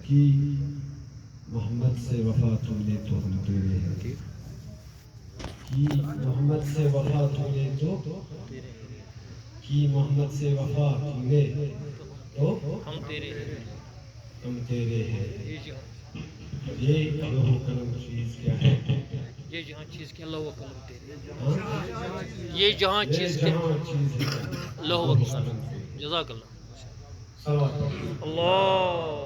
कि मोहम्मद से वफा तुमने तो हम तेरे हैं, कि मोहम्मद से वफा तुमने तो कि मोहम्मद से वफा तुमने तो हम तेरे हैं। ये लोहो कलम चीज क्या है? ये जहाँ चीज के लोहो कलम तेरे, ये जहाँ चीज के लोहो कलम। जज़ाकल्लाह। सलावत। अल्लाह।